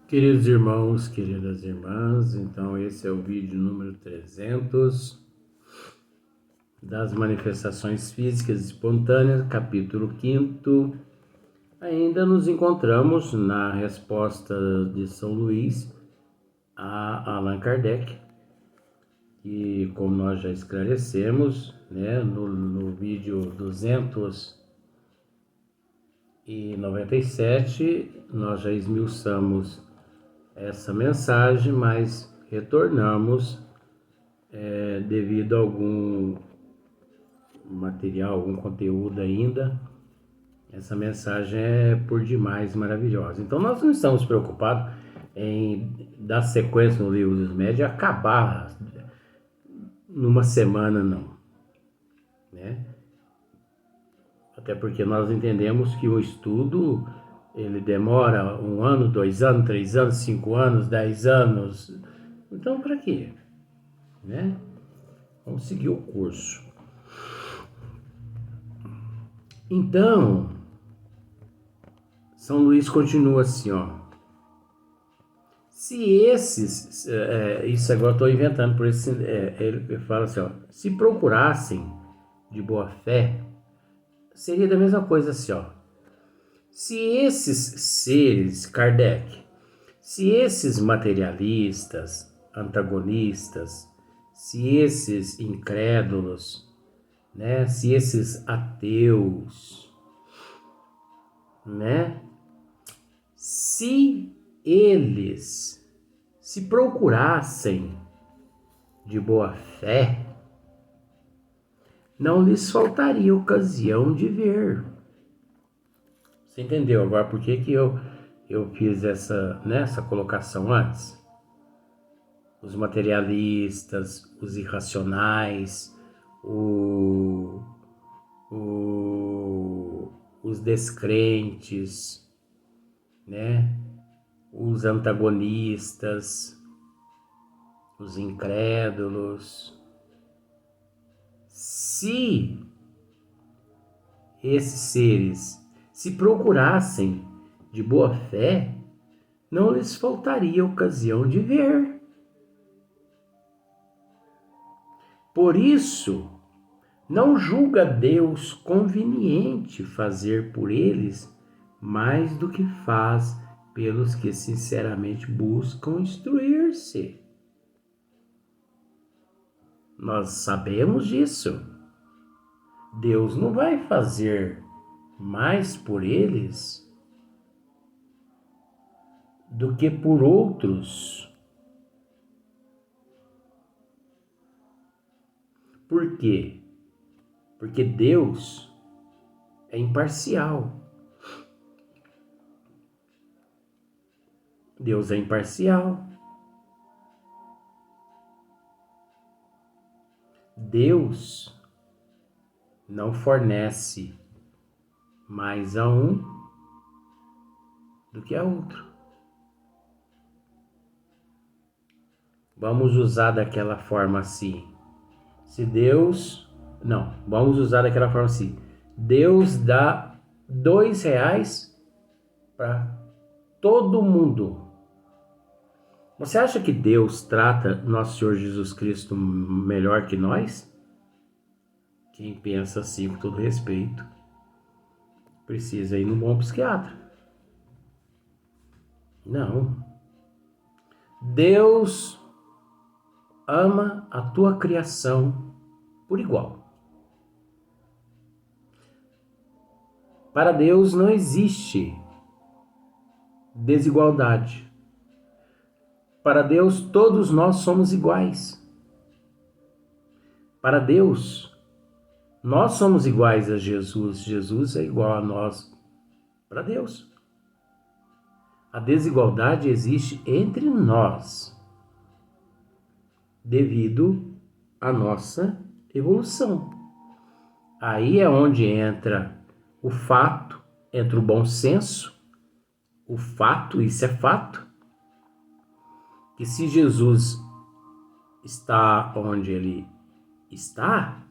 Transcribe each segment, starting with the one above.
Queridos irmãos, queridas irmãs, então esse é o vídeo número 300 das manifestações físicas espontâneas, capítulo 5º. Ainda nos encontramos na resposta de São Luís a Allan Kardec, que, como nós já esclarecemos, né, no vídeo 297, nós já esmiuçamos essa mensagem, mas retornamos devido a algum material, algum conteúdo ainda. Essa mensagem é por demais maravilhosa. Então nós não estamos preocupados em dar sequência no Livro dos Médios e acabar numa semana, não, né? Até porque nós entendemos que o estudo ele demora 1 ano, 2 anos, 3 anos, 5 anos, 10 anos. Então, para quê? Né? Vamos seguir o curso. Então, São Luís continua assim, ó. Se esses, isso agora eu estou inventando, por isso ele fala assim, ó. Se procurassem de boa fé, seria da mesma coisa assim, ó. Se esses seres, Kardec, se esses materialistas, antagonistas, se esses incrédulos, né, se esses ateus, né, se eles se procurassem de boa fé, não lhes faltaria ocasião de ver. Você entendeu agora por que eu fiz essa colocação antes? Os materialistas, os irracionais, os descrentes, né? Os antagonistas, os incrédulos. Se esses seres se procurassem de boa fé, não lhes faltaria ocasião de ver. Por isso, não julga Deus conveniente fazer por eles mais do que faz pelos que sinceramente buscam instruir-se. Nós sabemos disso. Deus não vai fazer mais por eles do que por outros. Por quê? Porque Deus é imparcial. Deus é imparcial. Deus não fornece mais a um do que a outro. Vamos usar daquela forma assim. Vamos usar daquela forma assim. Deus dá R$ 2 para todo mundo. Você acha que Deus trata Nosso Senhor Jesus Cristo melhor que nós? Quem pensa assim, com todo respeito, precisa ir num bom psiquiatra. Não. Deus ama a tua criação por igual. Para Deus não existe desigualdade. Para Deus todos nós somos iguais. Para Deus nós somos iguais a Jesus. Jesus é igual a nós. Para Deus. A desigualdade existe entre nós devido à nossa evolução. Aí é onde entra o fato, entra o bom senso, o fato, isso é fato, que se Jesus está onde ele está,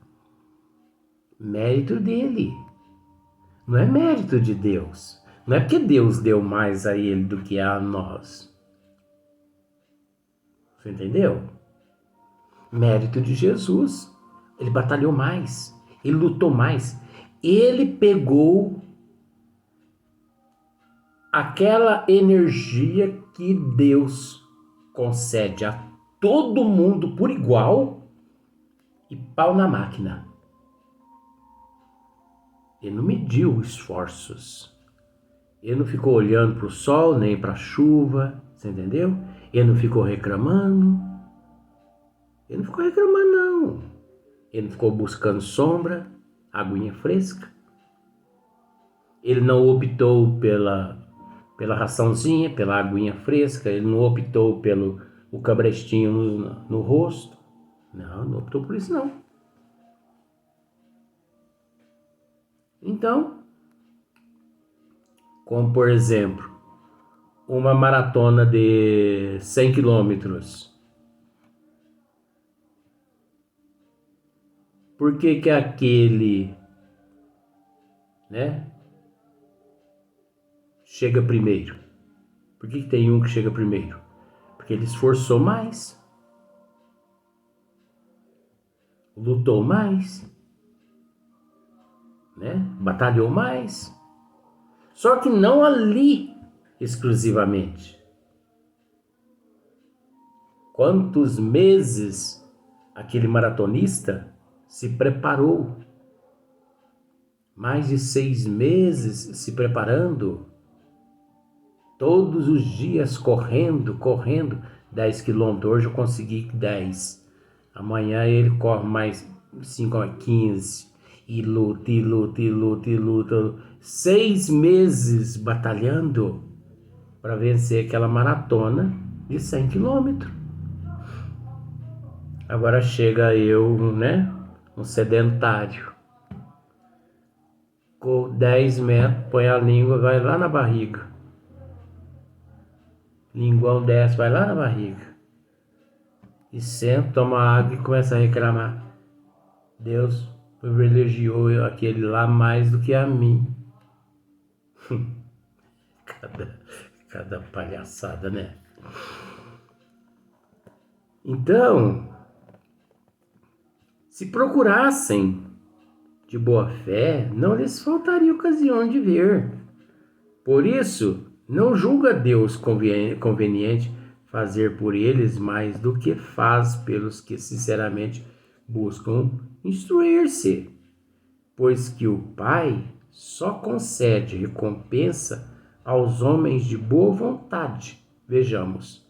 mérito dele, não é mérito de Deus. Não é porque Deus deu mais a ele do que a nós. Você entendeu? Mérito de Jesus. Ele batalhou mais, ele lutou mais. Ele pegou aquela energia que Deus concede a todo mundo por igual e pau na máquina. Ele não mediu esforços. Ele não ficou olhando para o sol nem para a chuva, você entendeu? Ele não ficou reclamando. Ele não ficou reclamando, não. Ele não ficou buscando sombra, aguinha fresca. Ele não optou pela raçãozinha, pela aguinha fresca. Ele não optou pelo o cabrestinho no rosto. Não optou por isso, não. Então, como por exemplo, uma maratona de 100 quilômetros. Por que aquele, né, chega primeiro? Por que tem um que chega primeiro? Porque ele esforçou mais, lutou mais, né, batalhou mais. Só que não ali exclusivamente. Quantos meses aquele maratonista se preparou? Mais de 6 meses se preparando, todos os dias correndo, 10 quilômetros. Hoje eu consegui 10. Amanhã ele corre mais 5 a 15. E luta, e luta, e luta, e luta. 6 meses batalhando para vencer aquela maratona de 100 quilômetros. Agora chega eu, né? Um sedentário. Com 10 metros, põe a língua, vai lá na barriga. Linguão desce, vai lá na barriga. E senta, toma água e começa a reclamar. Deus privilegiou aquele lá mais do que a mim. Cada palhaçada, né? Então, se procurassem de boa fé, não lhes faltaria ocasião de ver. Por isso, não julga Deus conveniente fazer por eles mais do que faz pelos que sinceramente buscam instruir-se, pois que o Pai só concede recompensa aos homens de boa vontade. Vejamos,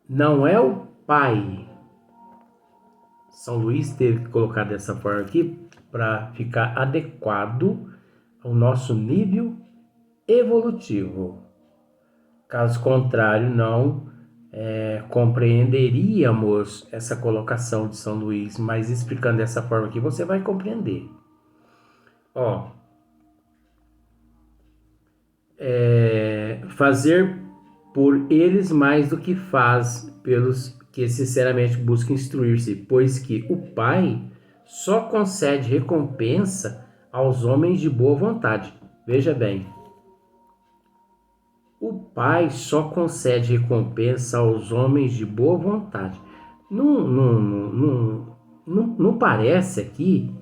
não é o Pai. São Luís teve que colocar dessa forma aqui para ficar adequado ao nosso nível evolutivo. Caso contrário, não compreenderíamos essa colocação de São Luís, mas explicando dessa forma aqui, você vai compreender. Fazer por eles mais do que faz pelos que sinceramente buscam instruir-se, pois que o Pai só concede recompensa aos homens de boa vontade. Veja bem, o Pai só concede recompensa aos homens de boa vontade. Não parece aqui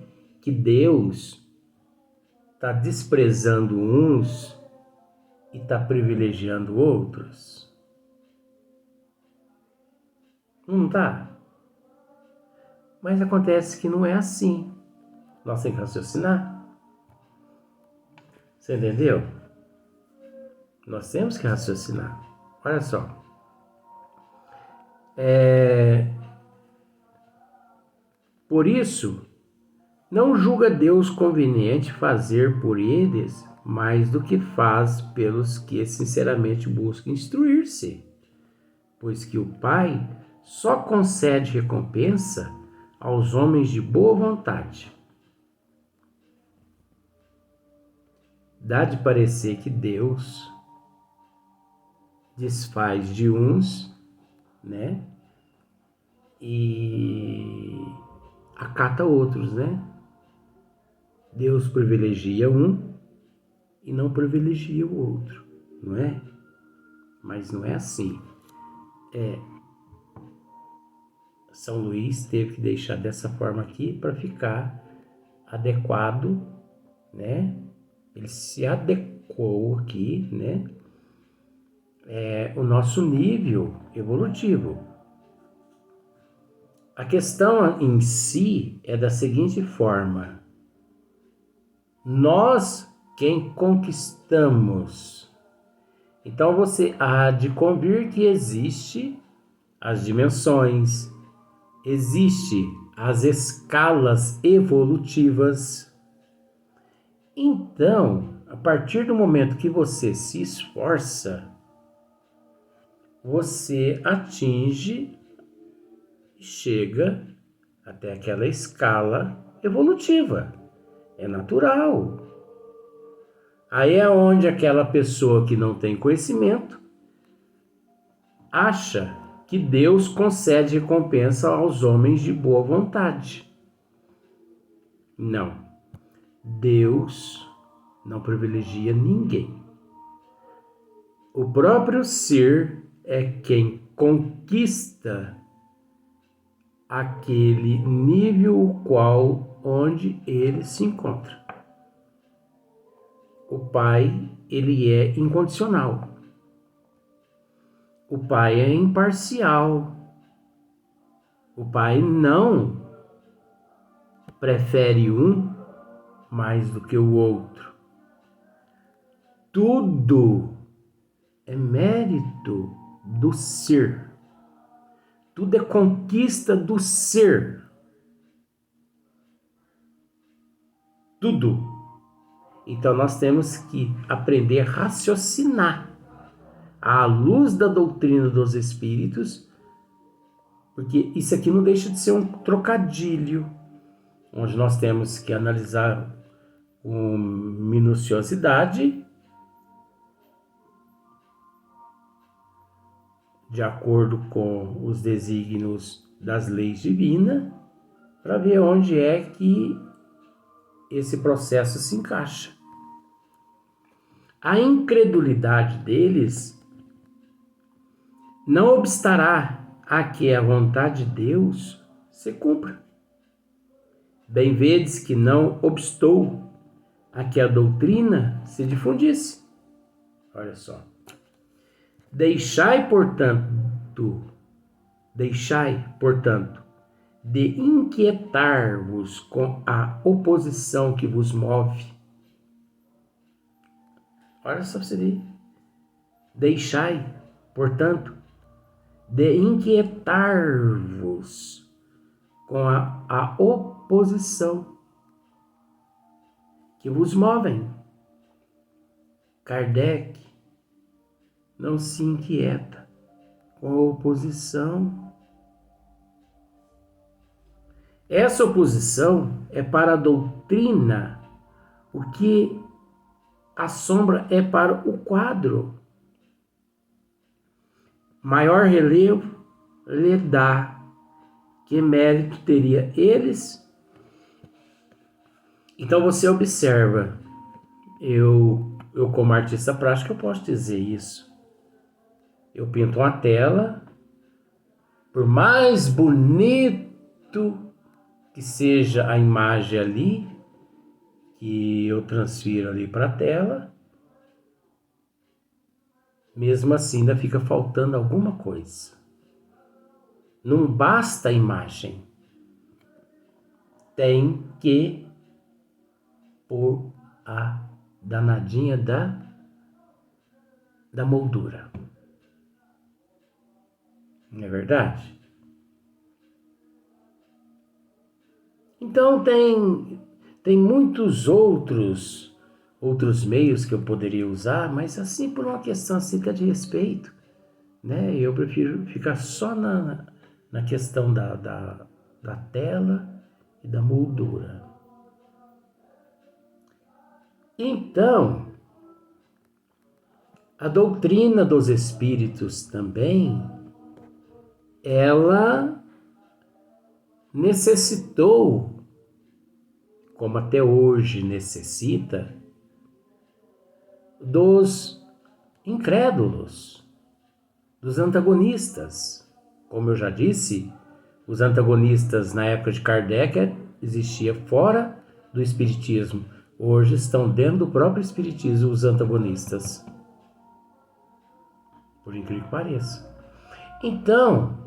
que Deus está desprezando uns e está privilegiando outros? Não está? Mas acontece que não é assim. Nós temos que raciocinar. Você entendeu? Nós temos que raciocinar. Olha só. Por isso, não julga Deus conveniente fazer por eles mais do que faz pelos que sinceramente buscam instruir-se, pois que o Pai só concede recompensa aos homens de boa vontade. Dá de parecer que Deus desfaz de uns, né? E acata outros, né? Deus privilegia um e não privilegia o outro, não é? Mas não é assim. São Luís teve que deixar dessa forma aqui para ficar adequado, né? Ele se adequou aqui, né? O nosso nível evolutivo. A questão em si é da seguinte forma: nós quem conquistamos. Então você há de convir que existe as dimensões, existe as escalas evolutivas. Então, a partir do momento que você se esforça, você atinge e chega até aquela escala evolutiva. É natural. Aí é onde aquela pessoa que não tem conhecimento acha que Deus concede recompensa aos homens de boa vontade. Não. Deus não privilegia ninguém. O próprio ser é quem conquista aquele nível onde ele se encontra. O Pai, ele é incondicional. O Pai é imparcial. O Pai não prefere um mais do que o outro. Tudo é mérito do ser. Tudo é conquista do ser. Tudo. Então nós temos que aprender a raciocinar à luz da doutrina dos espíritos, porque isso aqui não deixa de ser um trocadilho, onde nós temos que analisar com minuciosidade, de acordo com os desígnios das leis divinas, para ver onde é que esse processo se encaixa. A incredulidade deles não obstará a que a vontade de Deus se cumpra. Bem vedes que não obstou a que a doutrina se difundisse. Olha só. Deixai, portanto, de inquietar-vos com a oposição que vos move. Olha só pra você ver. Deixai, portanto, de inquietar-vos com a oposição que vos movem. Kardec não se inquieta com a oposição. Essa oposição é para a doutrina o que a sombra é para o quadro. Maior relevo lhe dá. Que mérito teria eles? Então você observa, eu como artista plástico eu posso dizer isso. Eu pinto uma tela, por mais bonito que seja a imagem ali, que eu transfiro ali para a tela, mesmo assim ainda fica faltando alguma coisa. Não basta a imagem. Tem que pôr a danadinha da moldura. Não é verdade? Então tem muitos outros meios que eu poderia usar, mas assim por uma questão assim de respeito, né? Eu prefiro ficar só na questão da tela e da moldura. Então, a doutrina dos espíritos também, ela necessitou, como até hoje necessita, dos incrédulos. dos antagonistas. Como eu já disse, os antagonistas na época de Kardec existia fora do espiritismo. Hoje estão dentro do próprio espiritismo os antagonistas. Por incrível que pareça. Então,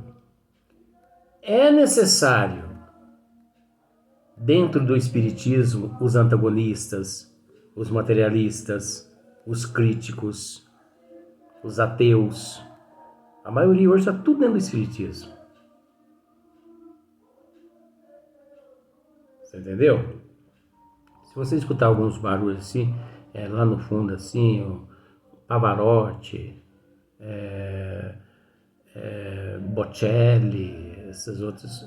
é necessário, dentro do espiritismo, os antagonistas, os materialistas, os críticos, os ateus. A maioria hoje está tudo dentro do espiritismo. Você entendeu? Se você escutar alguns barulhos assim, lá no fundo assim, o Pavarotti, Bocelli, esses outros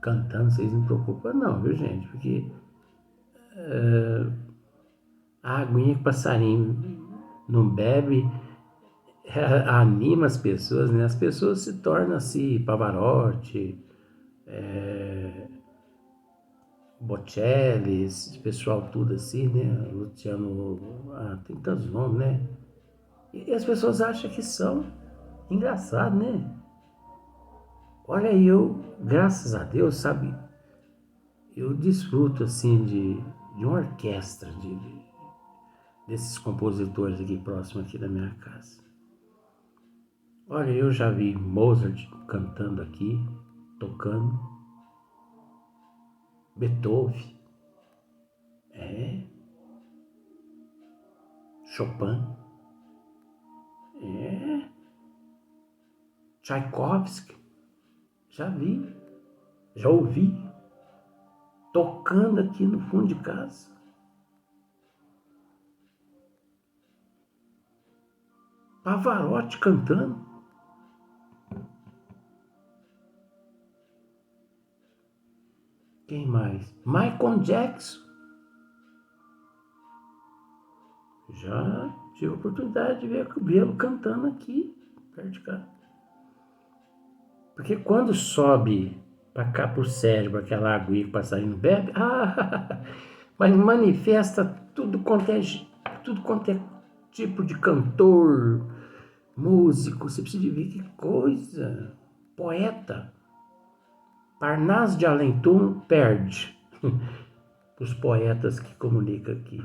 cantando, vocês não preocupam não, viu gente? Porque a aguinha que passarinho não bebe anima as pessoas, né? As pessoas se tornam assim, Pavarotti, Bocelli, esse pessoal tudo assim, né? Luciano, tem tantos nomes, né? E as pessoas acham que são. Engraçado, né? Olha, eu, graças a Deus, sabe, eu desfruto assim de uma orquestra desses compositores aqui próximo aqui da minha casa. Olha, eu já vi Mozart cantando aqui, tocando, Beethoven, Chopin, Tchaikovsky, já vi, já ouvi, tocando aqui no fundo de casa. Pavarotti cantando. Quem mais? Michael Jackson. Já tive a oportunidade de vê-lo cantando aqui, perto de cá. Porque quando sobe para cá pro cérebro aquela aguinha que o passarinho bebe, mas manifesta tudo quanto é tipo de cantor, músico. Você precisa de ver que coisa. Poeta. Parnaso de Além-Túmulo perde os poetas que comunicam aqui.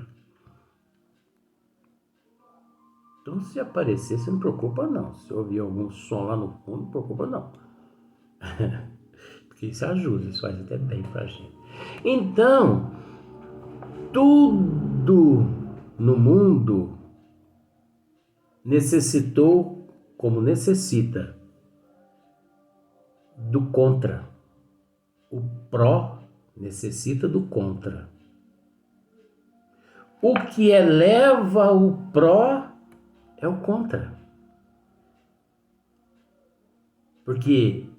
Então, se aparecer, você não preocupa não. Se ouvir algum som lá no fundo, não preocupa não. Porque isso ajuda, isso faz até bem pra gente. Então, tudo no mundo necessitou, como necessita, do contra. O pró necessita do contra. O que eleva o pró é o contra. Porque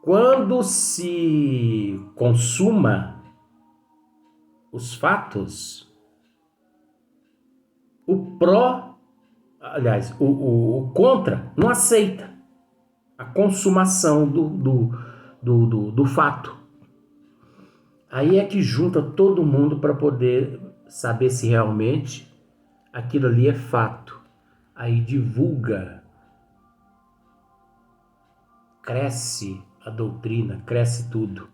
quando se consuma os fatos, o pró, aliás, o contra não aceita a consumação do fato. Aí é que junta todo mundo para poder saber se realmente aquilo ali é fato. Aí divulga, cresce a doutrina, cresce tudo.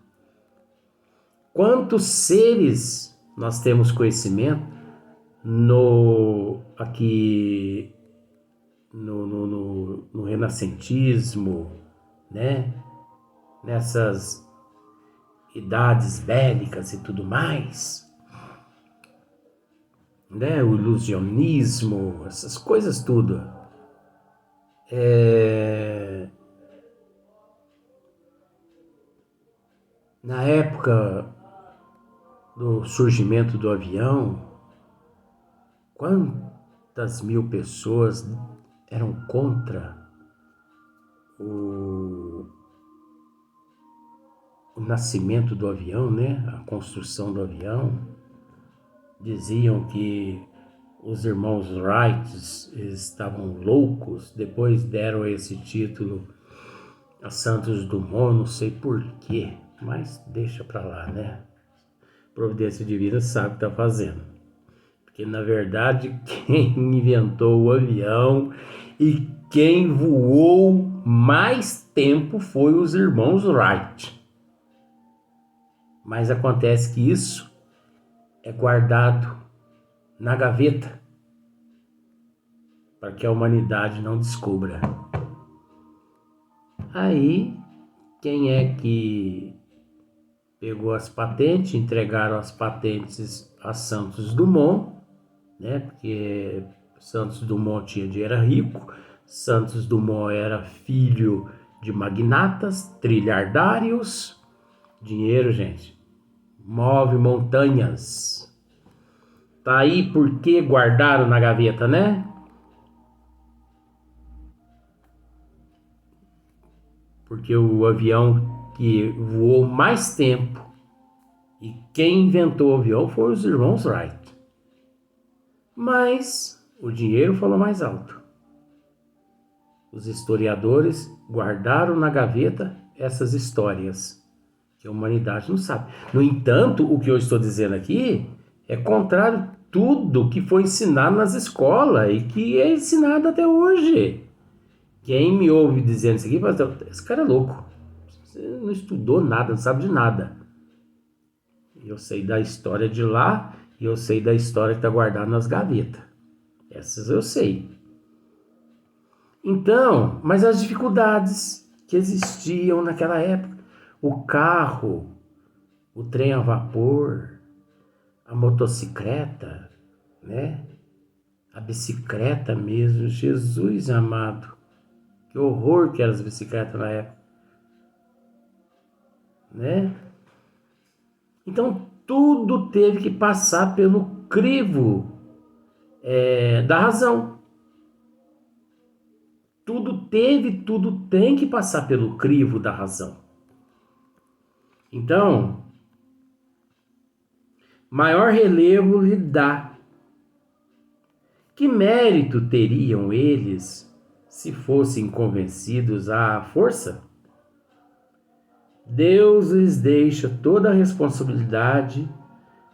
Quantos seres nós temos conhecimento aqui no renascentismo, né? Nessas idades bélicas e tudo mais, né? O ilusionismo, essas coisas tudo. Na época do surgimento do avião, quantas mil pessoas eram contra o nascimento do avião, né? A construção do avião. Diziam que os irmãos Wright estavam loucos, depois deram esse título a Santos Dumont, não sei porquê, mas deixa pra lá, né? Providência Divina sabe o que tá fazendo. Porque, na verdade, quem inventou o avião e quem voou mais tempo foi os irmãos Wright. Mas acontece que isso é guardado na gaveta para que a humanidade não descubra. Aí, quem é que pegou as patentes, entregaram as patentes a Santos Dumont, né? Porque Santos Dumont era rico, Santos Dumont era filho de magnatas, trilhardários. Dinheiro, gente, move montanhas. Tá aí por que guardaram na gaveta, né? Porque o avião que voou mais tempo e quem inventou o avião foram os irmãos Wright. Mas o dinheiro falou mais alto. Os historiadores guardaram na gaveta essas histórias que a humanidade não sabe. No entanto, o que eu estou dizendo aqui é contrário a tudo que foi ensinado nas escolas e que é ensinado até hoje. Quem me ouve dizendo isso aqui, fala, esse cara é louco. Você não estudou nada, não sabe de nada. Eu sei da história de lá e eu sei da história que está guardada nas gavetas. Essas eu sei. Então, mas as dificuldades que existiam naquela época. O carro, o trem a vapor, a motocicleta, né? A bicicleta mesmo. Jesus amado. Que horror que eram as bicicletas na época. Né? Então, tudo teve que passar pelo crivo da razão. Tudo tem que passar pelo crivo da razão. Então, maior relevo lhe dá. Que mérito teriam eles se fossem convencidos à força? Deus lhes deixa toda a responsabilidade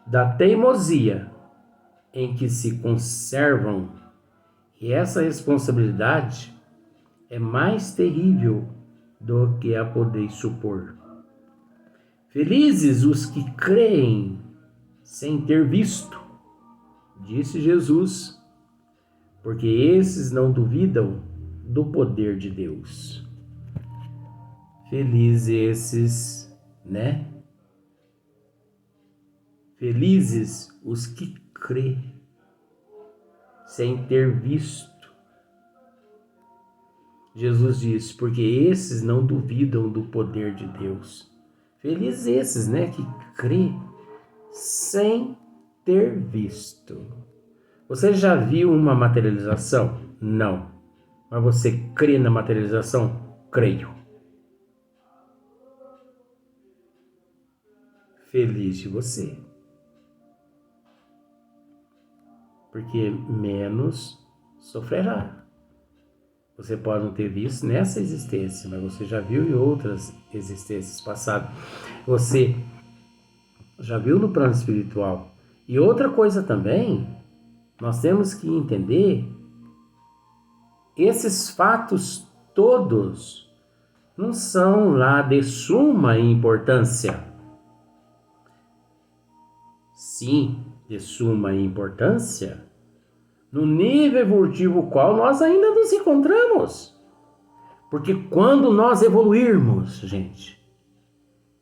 da teimosia em que se conservam, e essa responsabilidade é mais terrível do que a podeis supor. Felizes os que creem sem ter visto, disse Jesus, porque esses não duvidam do poder de Deus. Felizes esses, né? Felizes os que creem sem ter visto. Jesus diz, porque esses não duvidam do poder de Deus. Felizes esses, né, que crê sem ter visto. Você já viu uma materialização? Não. Mas você crê na materialização? Creio. Feliz de você. Porque menos sofrerá. Você pode não ter visto nessa existência, mas você já viu em outras existências passadas. Você já viu no plano espiritual. E outra coisa também, nós temos que entender, esses fatos todos não são lá de suma importância. Sim, de suma importância, no nível evolutivo qual nós ainda nos encontramos. Porque quando nós evoluirmos, gente,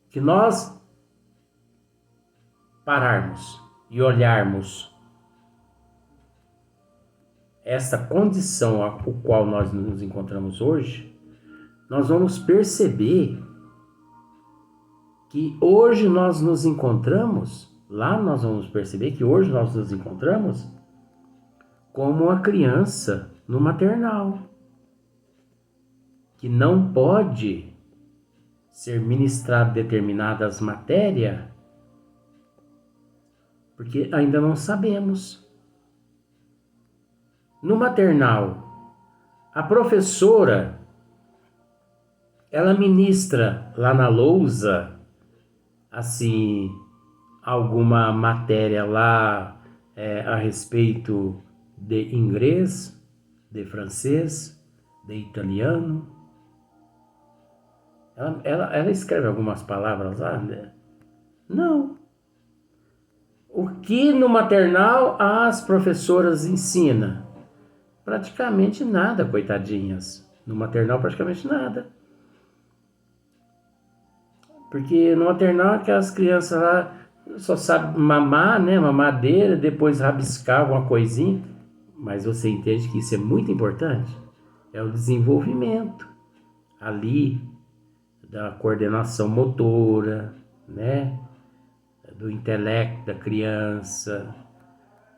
que nós pararmos e olharmos essa condição a qual nós nos encontramos hoje, nós vamos perceber que hoje nós nos encontramos, lá nós vamos perceber que hoje nós nos encontramos como uma criança no maternal, que não pode ser ministrado determinadas matérias, porque ainda não sabemos. No maternal, a professora, ela ministra lá na lousa, assim, alguma matéria lá a respeito de inglês, de francês, de italiano. Ela escreve algumas palavras lá, né? Não. O que no maternal as professoras ensinam? Praticamente nada, coitadinhas. No maternal, praticamente nada. Porque no maternal, aquelas crianças lá só sabem mamar, né? Mamadeira, depois rabiscar alguma coisinha. Mas você entende que isso é muito importante? É o desenvolvimento ali da coordenação motora, né? Do intelecto da criança.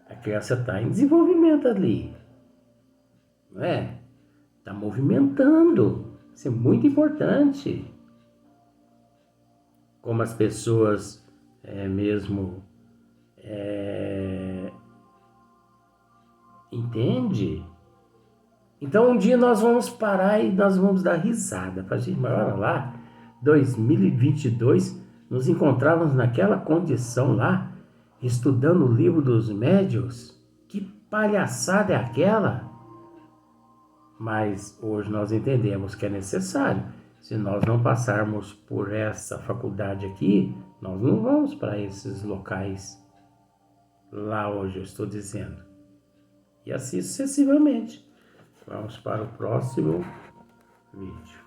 A criança está em desenvolvimento ali, não é? Está movimentando. Isso é muito importante. Como as pessoas mesmo entende. Então um dia nós vamos parar e nós vamos dar risada. Para gente, mas olha lá, 2022 nos encontrávamos naquela condição lá, estudando o livro dos médiuns. Que palhaçada é aquela? Mas hoje nós entendemos que é necessário. Se nós não passarmos por essa faculdade aqui, nós não vamos para esses locais lá hoje, eu estou dizendo. E assim sucessivamente. Vamos para o próximo vídeo.